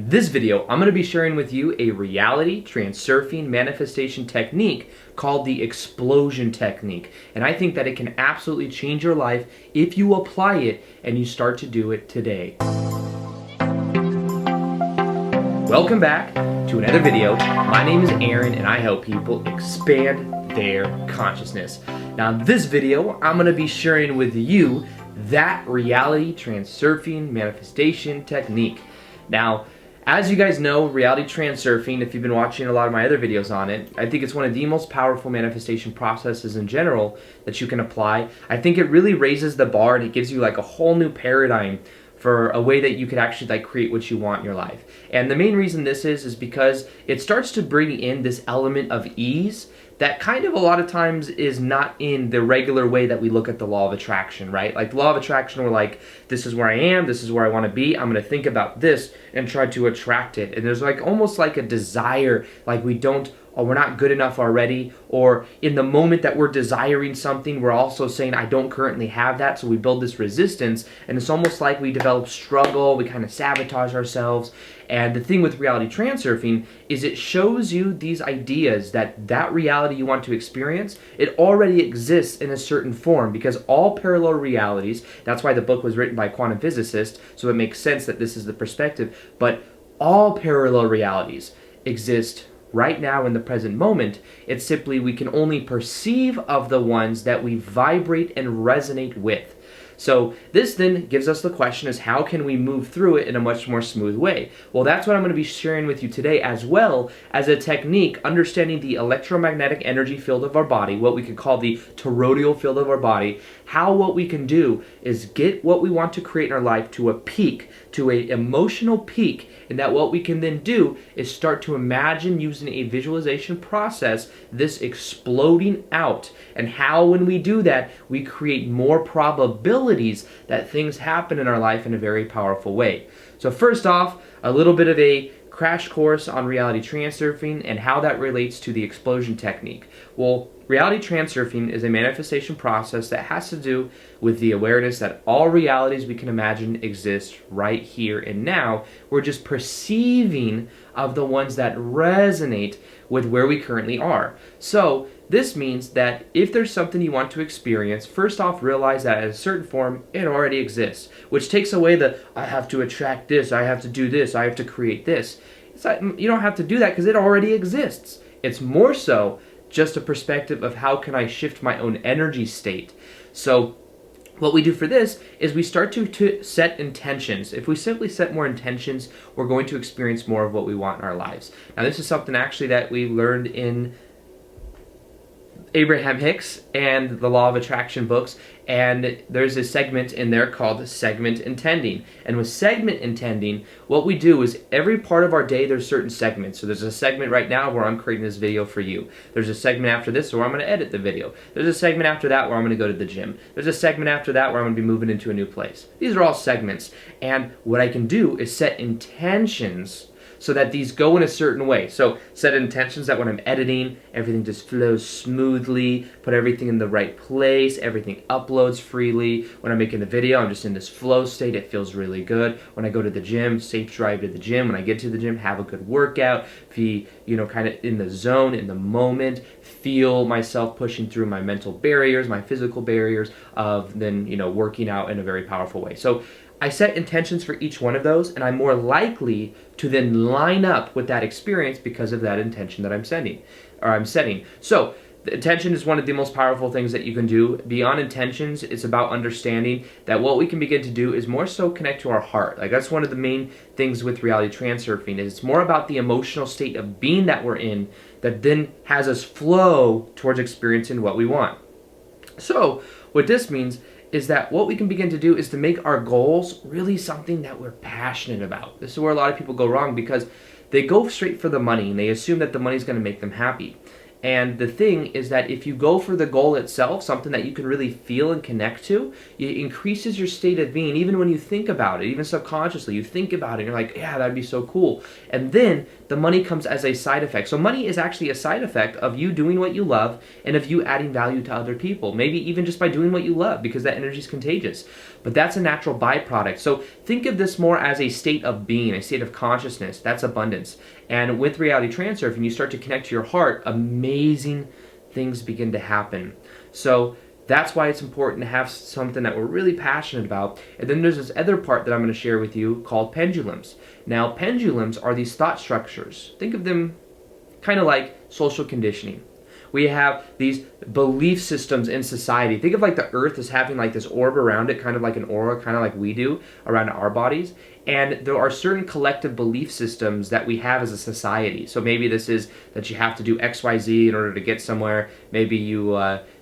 this video, I'm going to be sharing with you a reality transurfing manifestation technique called the explosion technique. And I think that it can absolutely change your life if you apply it and you start to do it today. Welcome back to another video. My name is Aaron and I help people expand their consciousness. Now in this video, I'm going to be sharing with you that reality transurfing manifestation technique. Now, as you guys know, reality transurfing, if you've been watching a lot of my other videos on it, I think it's one of the most powerful manifestation processes in general that you can apply. I think it really raises the bar and it gives you like a whole new paradigm for a way that you could actually like create what you want in your life. And the main reason this is because it starts to bring in this element of ease that kind of a lot of times is not in the regular way that we look at the law of attraction, right? Like the law of attraction, we're like, this is where I am, this is where I want to be, I'm going to think about this and try to attract it. And there's like almost like a desire, like we don't, or we're not good enough already, or in the moment that we're desiring something, we're also saying, I don't currently have that, so we build this resistance, and it's almost like we develop struggle, we kind of sabotage ourselves. And the thing with reality transurfing is it shows you these ideas that that reality you want to experience, it already exists in a certain form, because all parallel realities, that's why the book was written by a quantum physicist, so it makes sense that this is the perspective, but all parallel realities exist right now in the present moment. It's simply we can only perceive of the ones that we vibrate and resonate with. So this then gives us the question is how can we move through it in a much more smooth way? Well, that's what I'm going to be sharing with you today, as well as a technique understanding the electromagnetic energy field of our body, what we could call the toroidal field of our body, how what we can do is get what we want to create in our life to a peak, to an emotional peak, and that what we can then do is start to imagine using a visualization process this exploding out, and how when we do that we create more probabilities that things happen in our life in a very powerful way. So first off, a little bit of a crash course on reality transurfing and how that relates to the explosion technique. Well, reality transurfing is a manifestation process that has to do with the awareness that all realities we can imagine exist right here and now. We're just perceiving of the ones that resonate with where we currently are. So this means that if there's something you want to experience, first off realize that in a certain form it already exists, which takes away the I have to attract this, I have to do this, I have to create this. It's like, you don't have to do that because it already exists. It's more so just a perspective of how can I shift my own energy state. So what we do for this is we start to set intentions. If we simply set more intentions, we're going to experience more of what we want in our lives. Now this is something actually that we learned in Abraham Hicks and the Law of Attraction books, and there's a segment in there called segment intending. And with segment intending, what we do is every part of our day there's certain segments. So there's a segment right now where I'm creating this video for you. There's a segment after this where I'm going to edit the video. There's a segment after that where I'm going to go to the gym. There's a segment after that where I'm going to be moving into a new place. These are all segments, and what I can do is set intentions so that these go in a certain way. So set intentions that when I'm editing, everything just flows smoothly, put everything in the right place, everything uploads freely. When I'm making the video, I'm just in this flow state, it feels really good. When I go to the gym, safe drive to the gym. When I get to the gym, have a good workout, be, kind of in the zone, in the moment, feel myself pushing through my mental barriers, my physical barriers of then, working out in a very powerful way. So I set intentions for each one of those, and I'm more likely to then line up with that experience because of that intention that I'm setting. So the intention is one of the most powerful things that you can do. Beyond intentions, it's about understanding that what we can begin to do is more so connect to our heart. Like that's one of the main things with reality transurfing is it's more about the emotional state of being that we're in that then has us flow towards experiencing what we want. So what this means is that what we can begin to do is to make our goals really something that we're passionate about. This is where a lot of people go wrong because they go straight for the money and they assume that the money is going to make them happy. And the thing is that if you go for the goal itself, something that you can really feel and connect to, it increases your state of being. Even when you think about it, even subconsciously, you think about it, and you're like, yeah, that'd be so cool. And then the money comes as a side effect. So money is actually a side effect of you doing what you love and of you adding value to other people. Maybe even just by doing what you love, because that energy is contagious. But that's a natural byproduct. So think of this more as a state of being, a state of consciousness. That's abundance. And with reality transurfing, you start to connect to your heart, amazing things begin to happen. So that's why it's important to have something that we're really passionate about. And then there's this other part that I'm going to share with you called pendulums. Now, pendulums are these thought structures. Think of them kind of like social conditioning. We have these belief systems in society. Think of like the earth as having like this orb around it, kind of like an aura, kind of like we do around our bodies. And there are certain collective belief systems that we have as a society. So maybe this is that you have to do X, Y, Z in order to get somewhere. Maybe you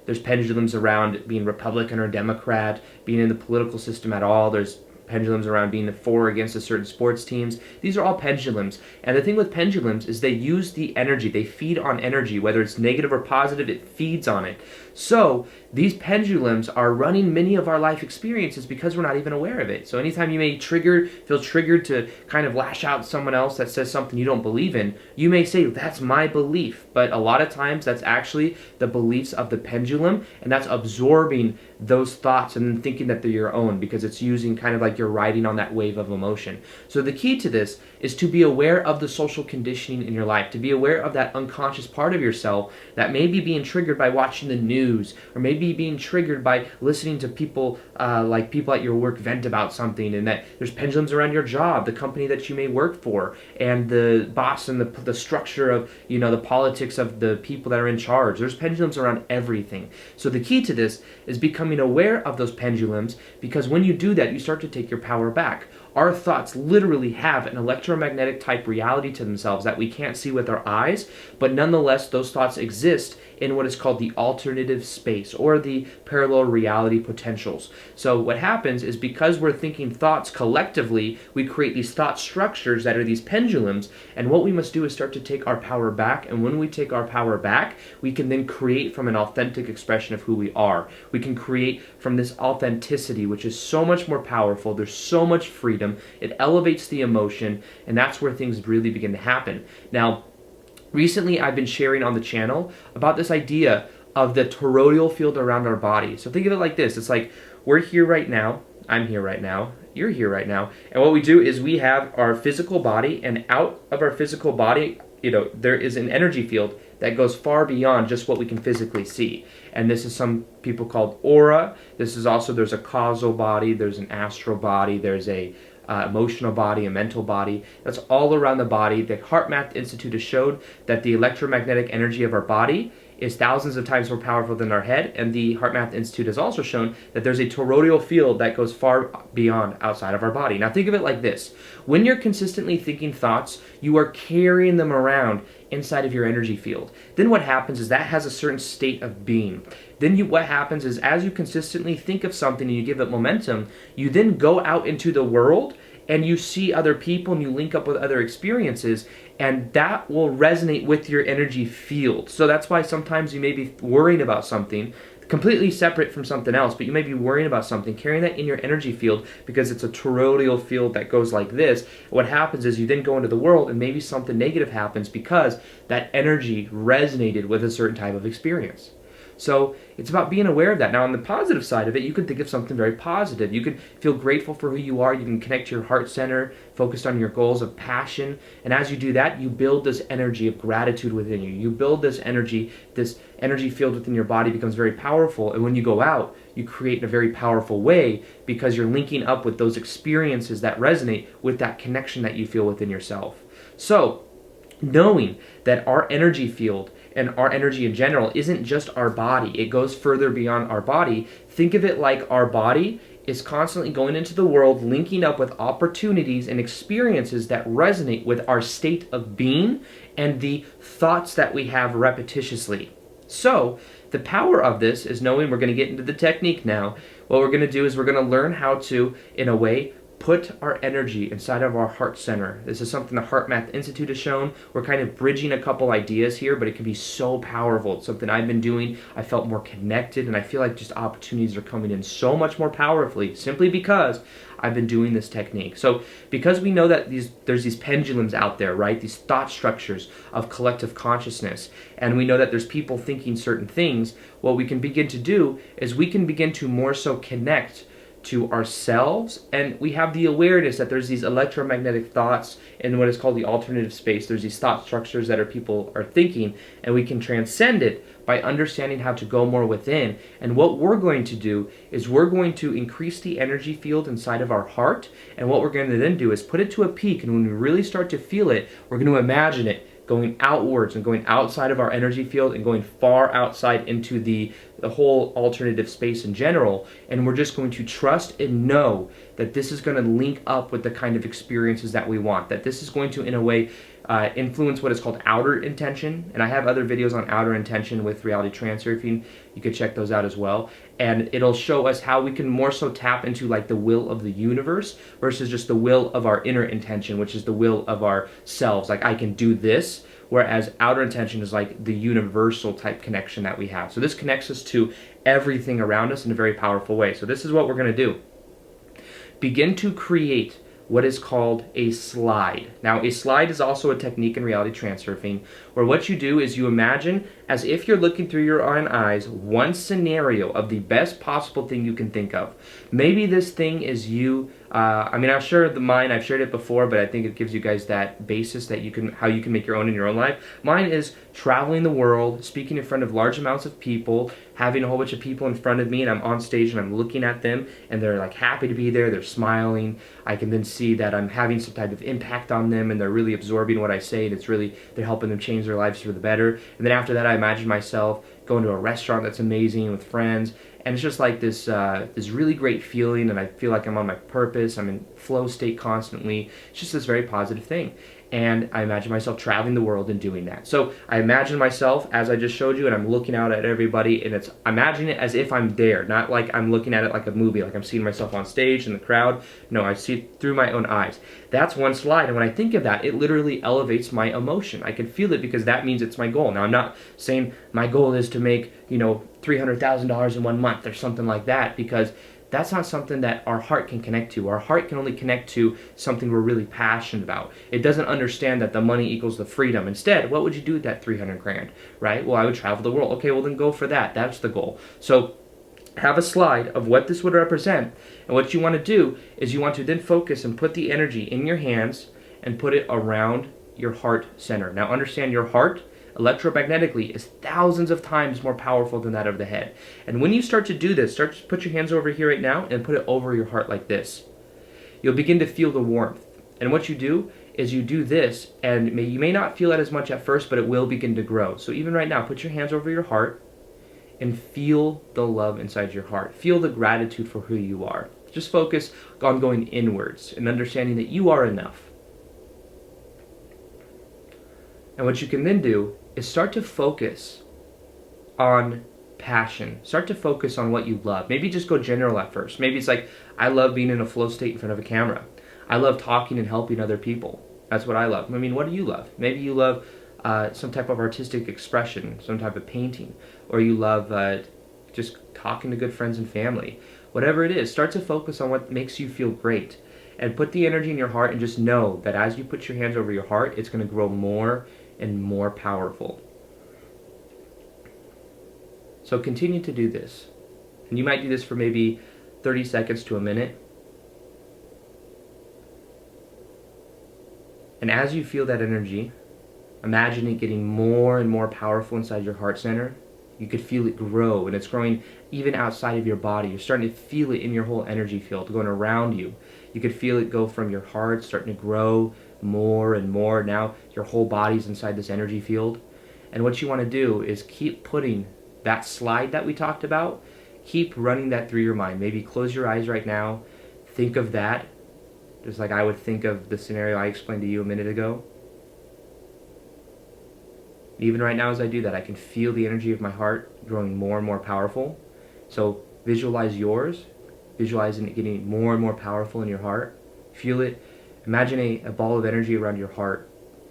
there's pendulums around being Republican or Democrat, being in the political system at all. There's pendulums around being for or against a certain sports teams. These are all pendulums. And the thing with pendulums is they use the energy. They feed on energy. Whether it's negative or positive, it feeds on it. So these pendulums are running many of our life experiences because we're not even aware of it. So anytime you may feel triggered to kind of lash out at someone else that says something you don't believe in, you may say, that's my belief. But a lot of times that's actually the beliefs of the pendulum, and that's absorbing those thoughts and then thinking that they're your own, because it's using kind of like you're riding on that wave of emotion. So the key to this is to be aware of the social conditioning in your life, to be aware of that unconscious part of yourself that may be being triggered by watching the news, or maybe being triggered by listening to people like people at your work vent about something, and that there's pendulums around your job, the company that you may work for, and the boss and the structure of, you know, the politics of the people that are in charge. There's pendulums around everything. So the key to this is becoming aware of those pendulums, because when you do that, you start to take your power back. Our thoughts literally have an electromagnetic type reality to themselves that we can't see with our eyes, but nonetheless those thoughts exist in what is called the alternative space, or the parallel reality potentials. So what happens is, because we're thinking thoughts collectively, we create these thought structures that are these pendulums, and what we must do is start to take our power back. And when we take our power back, we can then create from an authentic expression of who we are. We can create from this authenticity, which is so much more powerful. There's so much freedom. It elevates the emotion, and that's where things really begin to happen. Now, recently I've been sharing on the channel about this idea of the toroidal field around our body. So think of it like this. It's like we're here right now, I'm here right now, you're here right now, and what we do is we have our physical body, and out of our physical body, you know, there is an energy field that goes far beyond just what we can physically see. And this is some people called aura. This is also, there's a causal body, there's an astral body, there's a emotional body, a mental body. That's all around the body. The HeartMath Institute has showed that the electromagnetic energy of our body is thousands of times more powerful than our head, and the HeartMath Institute has also shown that there's a toroidal field that goes far beyond outside of our body. Now think of it like this. When you're consistently thinking thoughts, you are carrying them around inside of your energy field. Then what happens is that has a certain state of being. Then what happens is, as you consistently think of something and you give it momentum, you then go out into the world and you see other people and you link up with other experiences, and that will resonate with your energy field. So that's why sometimes you may be worrying about something completely separate from something else, but you may be worrying about something, carrying that in your energy field, because it's a toroidal field that goes like this. What happens is you then go into the world and maybe something negative happens because that energy resonated with a certain type of experience. So it's about being aware of that. Now, on the positive side of it, you can think of something very positive. You can feel grateful for who you are. You can connect to your heart center, focused on your goals of passion. And as you do that, you build this energy of gratitude within you. You build this energy field within your body becomes very powerful. And when you go out, you create in a very powerful way, because you're linking up with those experiences that resonate with that connection that you feel within yourself. So knowing that our energy field and our energy in general isn't just our body, it goes further beyond our body. Think of it like our body is constantly going into the world, linking up with opportunities and experiences that resonate with our state of being and the thoughts that we have repetitiously. So the power of this is knowing, we're going to get into the technique now. What we're going to do is we're going to learn how to, in a way, put our energy inside of our heart center. This is something the Heart Math Institute has shown. We're kind of bridging a couple ideas here, but it can be so powerful. It's something I've been doing. I felt more connected, and I feel like just opportunities are coming in so much more powerfully simply because I've been doing this technique. So because we know that there's these pendulums out there, right? These thought structures of collective consciousness, and we know that there's people thinking certain things, what we can begin to do is we can begin to more so connect to ourselves, and we have the awareness that there's these electromagnetic thoughts in what is called the alternative space. There's these thought structures that people are thinking, and we can transcend it by understanding how to go more within. And what we're going to do is we're going to increase the energy field inside of our heart, and what we're going to then do is put it to a peak, and when we really start to feel it, we're going to imagine it going outwards and going outside of our energy field and going far outside into the whole alternative space in general. And we're just going to trust and know that this is going to link up with the kind of experiences that we want, that this is going to, in a way, influence what is called outer intention. And I have other videos on outer intention with Reality Transurfing. You could check those out as well. And it'll show us how we can more so tap into like the will of the universe versus just the will of our inner intention, which is the will of ourselves. Like, I can do this, whereas outer intention is like the universal type connection that we have. So this connects us to everything around us in a very powerful way. So this is what we're going to do. Begin to create what is called a slide. Now, a slide is also a technique in reality transurfing where what you do is you imagine as if you're looking through your own eyes one scenario of the best possible thing you can think of. Maybe this thing is you. I've shared mine. I've shared it before, but I think it gives you guys that basis that how you can make your own in your own life. Mine is traveling the world, speaking in front of large amounts of people, having a whole bunch of people in front of me, and I'm on stage and I'm looking at them, and they're like happy to be there. They're smiling. I can then see that I'm having some type of impact on them, and they're really absorbing what I say, and they're helping them change their lives for the better. And then after that, I imagine myself going to a restaurant that's amazing with friends, and it's just like this really great feeling, and I feel like I'm on my purpose. I'm in flow state constantly. It's just this very positive thing. And I imagine myself traveling the world and doing that. So I imagine myself, as I just showed you, and I'm looking out at everybody, and imagine it as if I'm there, not like I'm looking at it like a movie, like I'm seeing myself on stage in the crowd. No, I see it through my own eyes. That's one slide, and when I think of that, it literally elevates my emotion. I can feel it because that means it's my goal. Now, I'm not saying my goal is to make, $300,000 in 1 month or something like that, because that's not something that our heart can connect to. Our heart can only connect to something we're really passionate about. It doesn't understand that the money equals the freedom. Instead, what would you do with that 300 grand, right? Well, I would travel the world. Okay, well then go for that. That's the goal. So have a slide of what this would represent. And what you want to do is you want to then focus and put the energy in your hands and put it around your heart center. Now understand, your heart electromagnetically is thousands of times more powerful than that of the head. And when you start to do this, start to put your hands over here right now and put it over your heart like this. You'll begin to feel the warmth. And what you do is you do this, and you may not feel it as much at first, but it will begin to grow. So even right now, put your hands over your heart and feel the love inside your heart. Feel the gratitude for who you are. Just focus on going inwards and understanding that you are enough. And what you can then do is start to focus on passion. Start to focus on what you love. Maybe just go general at first. Maybe it's like, I love being in a flow state in front of a camera. I love talking and helping other people. That's what I love. I mean, what do you love? Maybe you love some type of artistic expression, some type of painting, or you love just talking to good friends and family. Whatever it is, start to focus on what makes you feel great. And put the energy in your heart and just know that as you put your hands over your heart, it's going to grow more and more powerful. So continue to do this. And you might do this for maybe 30 seconds to a minute. And as you feel that energy, imagine it getting more and more powerful inside your heart center. You could feel it grow, and it's growing even outside of your body. You're starting to feel it in your whole energy field going around you. You could feel it go from your heart, starting to grow more and more. Now your whole body's inside this energy field. And what you want to do is keep putting that slide that we talked about, keep running that through your mind. Maybe close your eyes right now. Think of that, just like I would think of the scenario I explained to you a minute ago. Even right now as I do that, I can feel the energy of my heart growing more and more powerful. So visualize yours, visualizing it getting more and more powerful in your heart. Feel it. Imagine a ball of energy around your heart,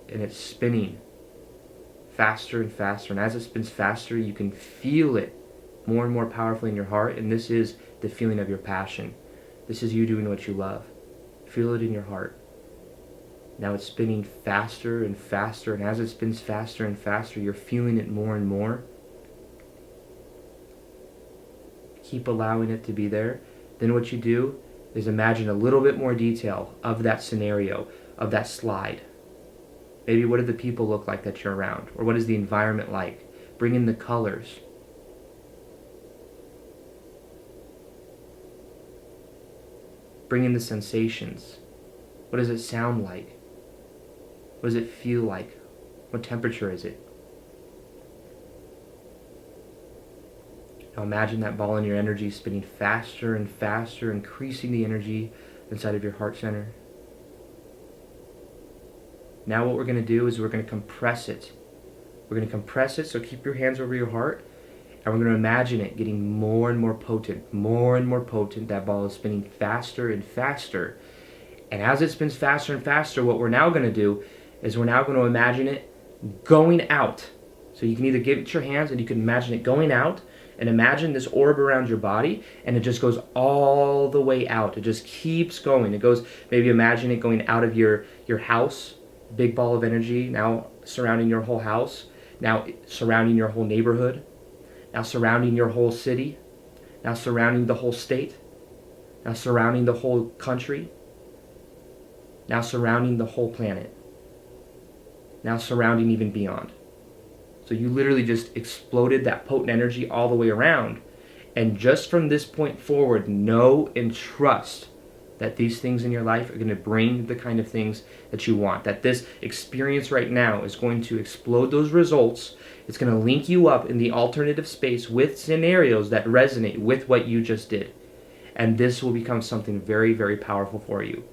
and it's spinning faster and faster. And as it spins faster, you can feel it more and more powerfully in your heart. And this is the feeling of your passion. This is you doing what you love. Feel it in your heart. Now it's spinning faster and faster. And as it spins faster and faster, you're feeling it more and more. Keep allowing it to be there. Then what you do is imagine a little bit more detail of that scenario, of that slide. Maybe what do the people look like that you're around? Or what is the environment like? Bring in the colors. Bring in the sensations. What does it sound like? What does it feel like? What temperature is it? Now imagine that ball in your energy spinning faster and faster, increasing the energy inside of your heart center. Now what we're going to do is we're going to compress it. We're going to compress it, so keep your hands over your heart, and we're going to imagine it getting more and more potent, more and more potent. That ball is spinning faster and faster. And as it spins faster and faster, what we're now going to do is we're now going to imagine it going out. So you can either give it your hands and you can imagine it going out, and imagine this orb around your body, and it just goes all the way out. It just keeps going. It goes, maybe imagine it going out of your house, big ball of energy, now surrounding your whole house, now surrounding your whole neighborhood, now surrounding your whole city, now surrounding the whole state, now surrounding the whole country, now surrounding the whole planet, now surrounding even beyond. So you literally just exploded that potent energy all the way around. And just from this point forward, know and trust that these things in your life are going to bring the kind of things that you want. That this experience right now is going to explode those results. It's going to link you up in the alternative space with scenarios that resonate with what you just did. And this will become something very, very powerful for you.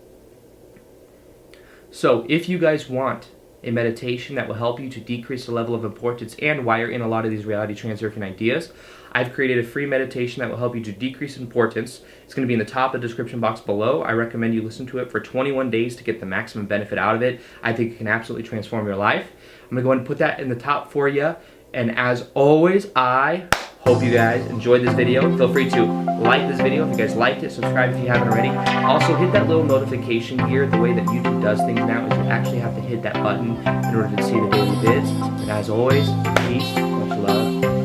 So if you guys want a meditation that will help you to decrease the level of importance and wire in a lot of these reality transurfing ideas, I've created a free meditation that will help you to decrease importance. It's going to be in the top of the description box below. I recommend you listen to it for 21 days to get the maximum benefit out of it. I think it can absolutely transform your life. I'm going to go ahead and put that in the top for you. And as always, I hope you guys enjoyed this video. Feel free to like this video if you guys liked it. Subscribe if you haven't already. Also, hit that little notification here. The way that YouTube does things now is you actually have to hit that button in order to see the daily vids. And as always, peace, much love.